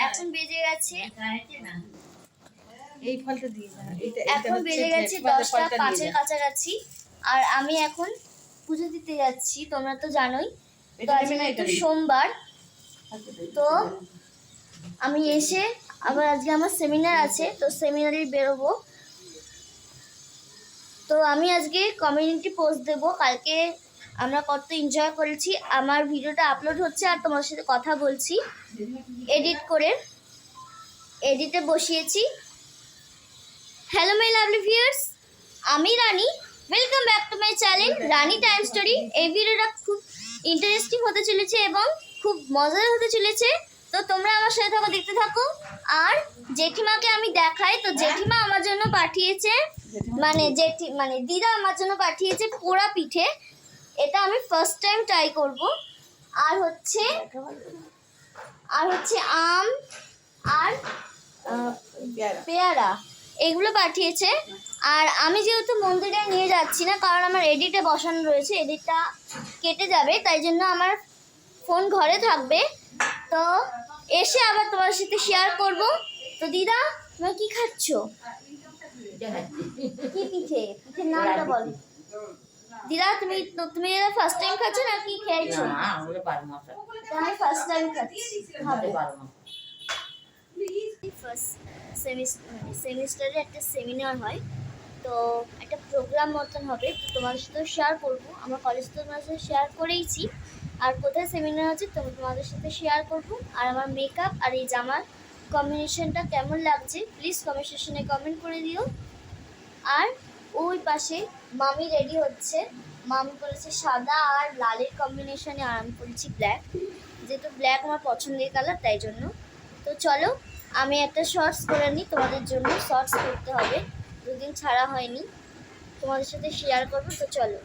এখন বেজে গেছে এই ফলটা দিয়ে দাও। এখন বেজে গেছে 10টা 5-এর কাছাকাছি। আর আমি এখন পুজো দিতে যাচ্ছি, তোমরা তো জানোই। তো আজকে একটু সোমবার, তো আমি এসে আবার আজকে আমার সেমিনার আছে, তো সেমিনারে বেরোবো। তো আমি আজকে কমিউনিটি পোস্ট দেবো, কালকে আমরা কত এনজয় করেছি। আমার ভিডিওটা আপলোড হচ্ছে আর তোমার সাথে কথা বলছি এডিট করে, এডিটে বসিয়েছি। হ্যালো মাই লাভলি ভিউয়ার্স, আমি Rani, welcome back to my channel Rani time story. এই ভিডিওটা খুব ইন্টারেস্টিং হতে চলেছে এবং খুব মজার হতে চলেছে, তো তোমরা আমার সাথে থাকো, দেখতে থাকো। আর জেঠিমাকে আমি দেখাই, তো জেঠিমা আমার জন্য পাঠিয়েছে, মানে দিদা আমার জন্য পাঠিয়েছে পোড়া পিঠে। এটা আমি ফার্স্ট টাইম ট্রাই করব। আর হচ্ছে আম আর পেয়ারা, এগুলো পাঠিয়েছে। আর আমি যেহেতু মন্দিরে নিয়ে যাচ্ছি না, কারণ আমার এডিটে বসানো রয়েছে, এডিটটা কেটে যাবে, তাই জন্য আমার ফোন ঘরে থাকবে। তো এসে আবার তোমার সাথে শেয়ার করব। তো দিদা, তুমি কি খাচ্ছ? কি পিঠে? পিঠের নামটা বলো দিদা। তুমি এটা ফার্স্ট টাইম খাচ্ছ না কি খেয়েছো? আমি ফার্স্ট টাইম খাচ্ছি। ফার্স্ট সেমিস্টারে একটা সেমিনার হয়, তো একটা প্রোগ্রাম মতন হবে, তো তোমাদের সাথে শেয়ার করবো। আমার কলেজ তো তোমাদের সাথে শেয়ার করেইছি, আর কোথায় সেমিনার আছে তোমাদের সাথে শেয়ার করবো। আর আমার মেকআপ আর এই জামার কম্বিনেশনটা কেমন লাগছে প্লিজ কমেন্ট সেকশনে কমেন্ট করে দিও। আর ওই পাশে মামি রেডি হচ্ছে, মামি করেছে সাদা আর লালের কম্বিনেশনে, আর আমি করেছি ব্ল্যাক, যেহেতু ব্ল্যাক আমার পছন্দের কালার তাই জন্য। তো চলো আমি একটা শর্টস করে নিই, তোমাদের জন্য শর্টস করতে হবে, দুদিন ছাড়া হয়নি, তোমাদের সাথে শেয়ার করবো। তো চলো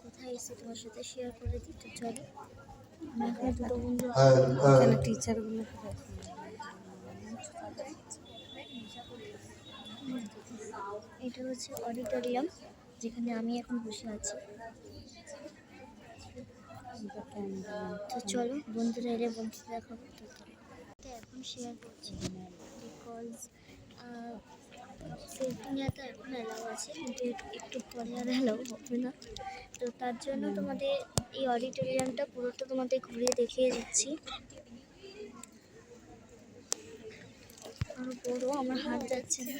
কোথায় এসে তোমার সাথে শেয়ার করে দিই। তো চলো আমি এখন দুটো বন্ধু টিচারগুলো এটা হচ্ছে অডিটোরিয়াম, যেখানে আমি এখন বসে আছি। তো চলো বন্ধুরা এলে বন্ধুদের দেখাবো। তো এখন শেয়ার করছি বিকজ সেলফি নেওয়া তো এখন অ্যালাউ আছে, কিন্তু একটু পরে আর অ্যালাউ হবে না। তো তার জন্য তোমাদের এই অডিটোরিয়ামটা পুরোটা তোমাদের ঘুরে দেখিয়ে দিচ্ছি। আরো বড়, আমার হাত যাচ্ছে না।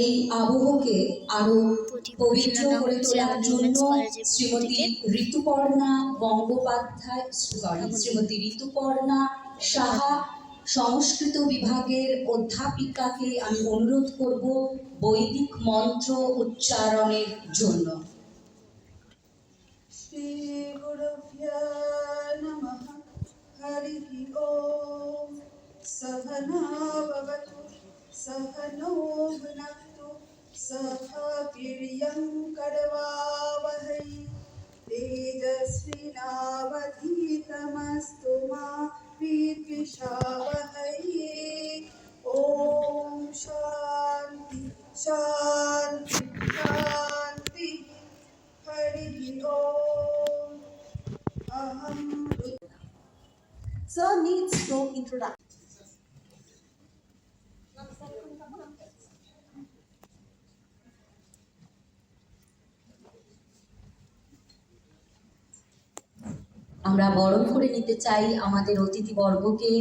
এই আবহকে আরো পবিত্র করে তোলার জন্য শ্রীমতী ঋতুপর্ণা সাহা সংস্কৃত বিভাগের অধ্যাপিকাকে আমি অনুরোধ করব বৈদিক মন্ত্র উচ্চারণের জন্য। শ্রী গুরুভ্যঃ নমঃ। হরি ওম। সহনা ভবতু सहनो भुनक्तु सह वीर्यं करवावहै तेजस्विनावधीतमस्तु मा विद्विषावहै। ॐ शान्ति शान्ति शान्ति। हरि ओम। अहं Sir needs no introduction. আমরা বরণ করে নিতে চাই আমাদের অতিথিবর্গকে।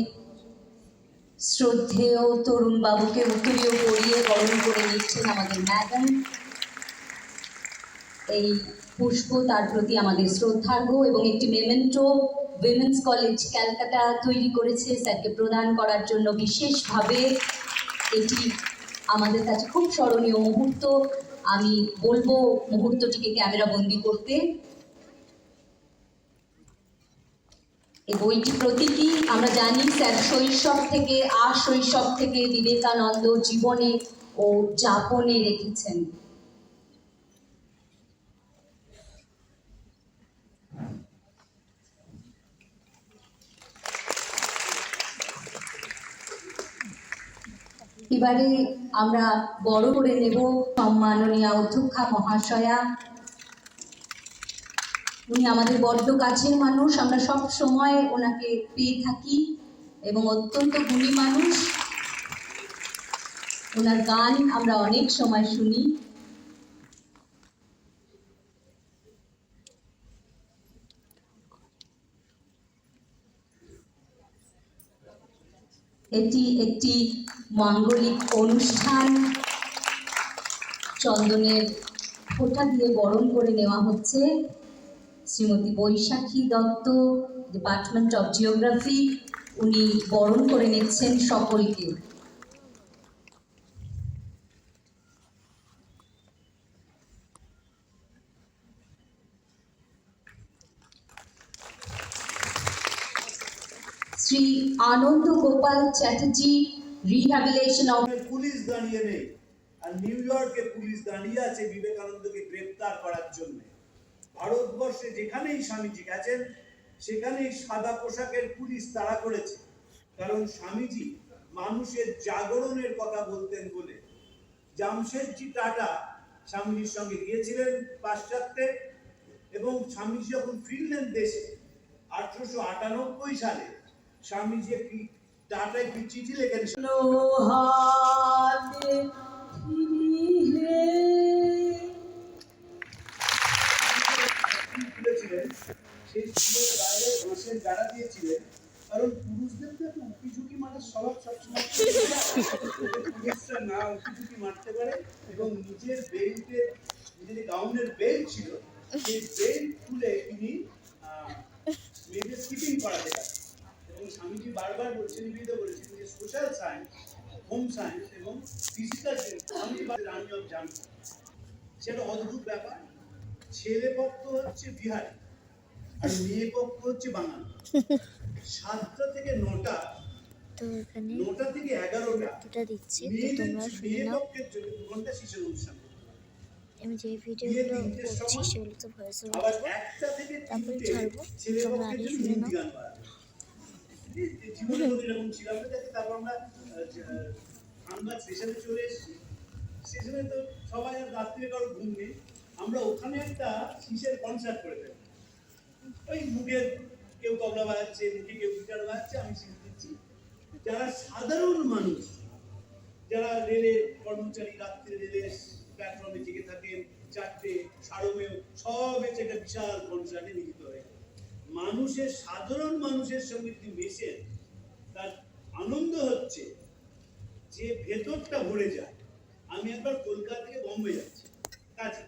শ্রদ্ধেয় তরুণ বাবুকে উত্তরীয় পরিয়ে বরণ করে নিচ্ছেন আমাদের ম্যাডাম। এই পুষ্প তার প্রতি আমাদের শ্রদ্ধার্ঘ্য এবং একটি মেমেন্টো উইমেন্স কলেজ ক্যালকাটা তৈরি করেছে স্যারকে প্রদান করার জন্য বিশেষভাবে। এটি আমাদের কাছে খুব স্মরণীয় মুহূর্ত। আমি বলবো মুহূর্তটিকে ক্যামেরা বন্দি করতে। এই বইটি প্রতীকী। আমরা জানি স্যার শৈশব থেকে বিবেকানন্দ জীবনে ও যাপনে রেখেছেন। এইবারে আমরা বড় করে নেব সম্মাননীয় অধ্যক্ষা মহাশয়া। উনি আমাদের বড্ড কাছের মানুষ, আমরা সব সময় ওনাকে পেয়ে থাকি এবং অত্যন্ত গুণী মানুষ। ওনার গান আমরা অনেক সময় শুনি। এটি একটি মাঙ্গলিক অনুষ্ঠান। চন্দনের ফোঁটা দিয়ে বরণ করে নেওয়া হচ্ছে Shrimati Baishakhi Dutta, department of geography. উনি বরণ করে নিচ্ছেন সকলকে। Shri Ananda Gopal Chatterjee, rehabilitation of. Police দাঁড়িয়ে নেই, আর নিউ ইয়র্কে পুলিশ দাঁড়িয়ে আছে বিবেকানন্দকে গ্রেপ্তার করার জন্য। ভারতবর্ষে যেখানেই স্বামীজি গেছেন সেখানেই সাদা পোশাকের পুলিশ তাড়া করেছে, কারণ স্বামীজি মানুষের জাগরণের কথা বলতেন বলে। জামশেদজি টাটা স্বামীজির সঙ্গে গিয়েছিলেন পাশ্চাত্যে, এবং স্বামীজি যখন ফিরলেন দেশে 1898 সালে, স্বামীজি একটি টাটা একটি চিঠি লেখেন, তুলেছিলেন। সেই ফুলের গায়ে ঘাসের গাড়া দিয়েছিলেন, কারণ পুরুষদের তো একটা উঁকি ঝুঁকি মারার স্বভাব সবসময়। পুরুষরা না উঁকি ঝুঁকি মারতে পারে, এবং নিজের বেল্টের, নিজের গাউনের বেল্ট ছিল, সেই বেল্ট খুলে তিনি মেয়েদের স্কিপিং করাতে পারেন। এবং স্বামীজি বারবার বলছেন, নিবেদিত করেছেন যে সোশ্যাল সায়েন্স, হোম সায়েন্স এবং physical science Swamiji Rani of জানতেন। সেটা অদ্ভুত ব্যাপার। ছেলে পক্ষ হচ্ছে বিহারি আর মেয়ে পক্ষ হচ্ছে বাঙালি। 7টা থেকে 9টা, তো এখানে 9টা থেকে 11টা দুটা দিচ্ছি, তো তোমরা শুনে মেয়ে নাও। পক্ষের জন্য 2 ঘন্টা শিশুর অনুষ্ঠান। আমি যে ভিডিওগুলো করছি সেগুলো তো ভয়েস ওভার আবার করবো, 1টা থেকে তারপরে 3টে ছাড়বো, ছেলে তোমরা পক্ষের আগে জন্য শুনে হিন্দি নাও। গান বাজে। জীবনে কোনোদিন এরকম ছিলাম না। তারপর আমরা ধানবাদ স্টেশনে চলে এসেছি। স্টেশনে তো সবাই আর রাত্রে কারো ঘুম নেই, আমরা ওখানে একটা শিশের কনসার্ট করে ফেলি। ওই মুখের কেউ তবলা বাজাচ্ছে, মুখে কেউ গিটার বাজাচ্ছে, আমি শিখ দিচ্ছি। যারা সাধারণ মানুষ, যারা রেলের কর্মচারী, রাত্রে রেলের প্ল্যাটফর্মে জেগে থাকেন, 4টে সারমেয় সব এসে একটা বিশাল কনসার্টে মিলিত হয়ে মানুষের, সাধারণ মানুষের সঙ্গে যদি মেশেন, তার আনন্দ হচ্ছে যে ভেতরটা ভরে যায়। আমি একবার কলকাতা থেকে বোম্বে যাচ্ছি কাজে,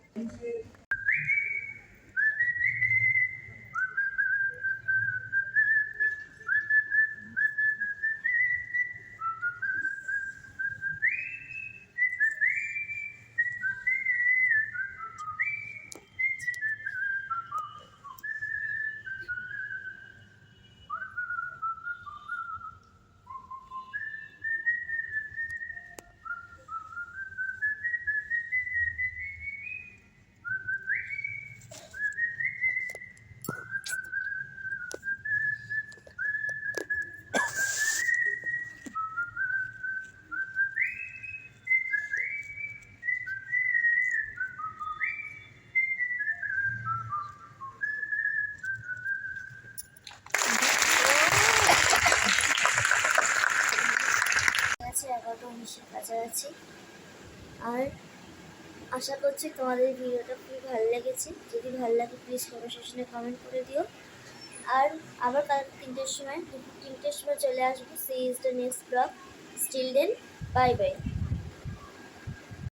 আছে 11:19-এর কাছাকাছি। আর আশা করছি তোমাদের ভিডিওটা খুবই ভালো লেগেছে। যদি ভালো লাগে প্লিজ কমেন্ট সেকশনে কমেন্ট করে দিও। আর আবার কাল 3টের সময় চলে আসবো। See is the next blog. Still then, bye by.